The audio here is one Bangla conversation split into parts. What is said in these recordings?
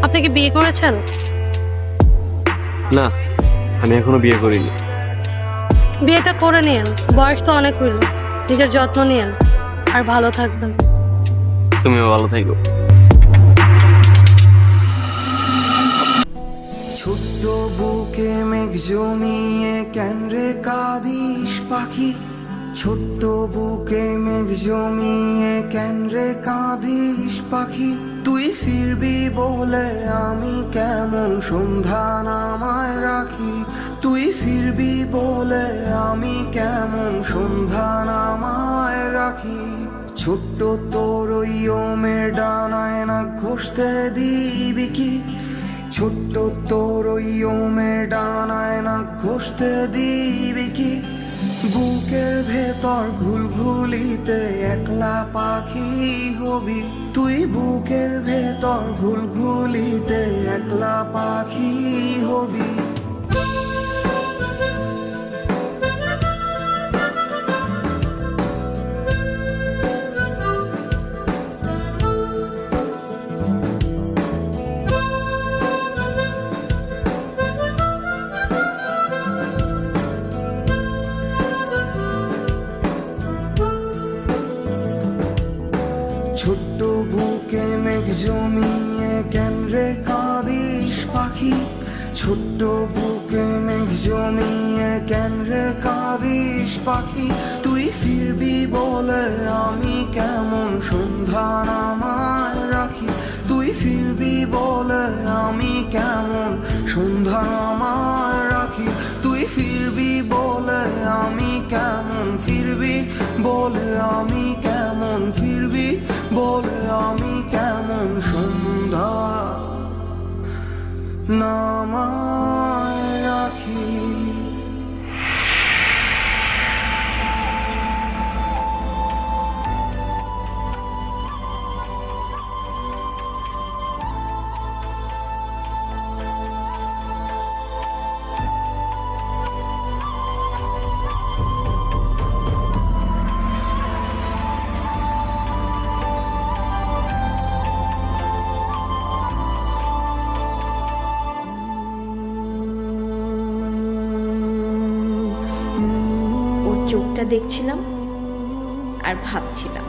আপনি কি বিয়ে করেছেন? না, আমি এখনো বিয়ে করিনি। বিয়েটা করে নিয়েন, বয়স তো অনেক হইল। নিজের যত্ন নিয়েন আর ভালো থাকবেন। তুমিও ভালো থাকো। ছোট্ট বুকে মেঘ জমিয়ে কেন রে কাঁদিস পাখি, ছোট্ট বুকে মেঘ জমিয়ে কেন রে কাঁদিস পাখি, তুই ফিরবি বলে আমি কেমন সন্ধ্যা নামায় রাখি, তুই ফিরবি বলে আমি কেমন সন্ধ্যা নামায় রাখি। ছোট্ট তোর ওই ওমের ডানায় না ঘষতে দিবি কি, ছোট্ট তোর ওই ওমের ডানায় না ঘষতে দিবি কি, বুকের ভেতর ঘুলঘুলিতে একলা পাখি হবি, তুই বুকের ভেতর ঘুলঘুলিতে একলা পাখি হবি। ছোট্ট বুকে মেঘ জমিয়ে কেন রে কাঁদিস পাখি, ছোট্ট বুকে মেঘ জমিয়ে কেন রে কাঁদিস পাখি, তুই ফিরবি বলে আমি কেমন সন্ধ্যা নামায় রাখি, তুই ফিরবি বলে আমি কেমন সন্ধ্যা নামায় রাখি, তুই ফিরবি বলে আমি কেমন ফিরবি বলে আমি কেমন ফিরবি বলে আমি কেমন সন্ধ্যা নামায় রাখি। ওর চোখটা দেখছিলাম আর ভাবছিলাম,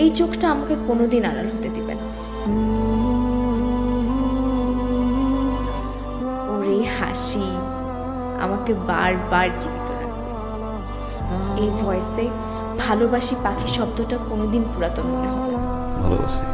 এই চোখটা আমাকে কোনোদিন আড়াল হতে দিবে না। ওর এই হাসি আমাকে বারবার জীবিত রাখবে। এই ভয়েসে ভালোবাসি পাখি শব্দটা কোনোদিন পুরাতন মনে হবে না। ভালোবাসি।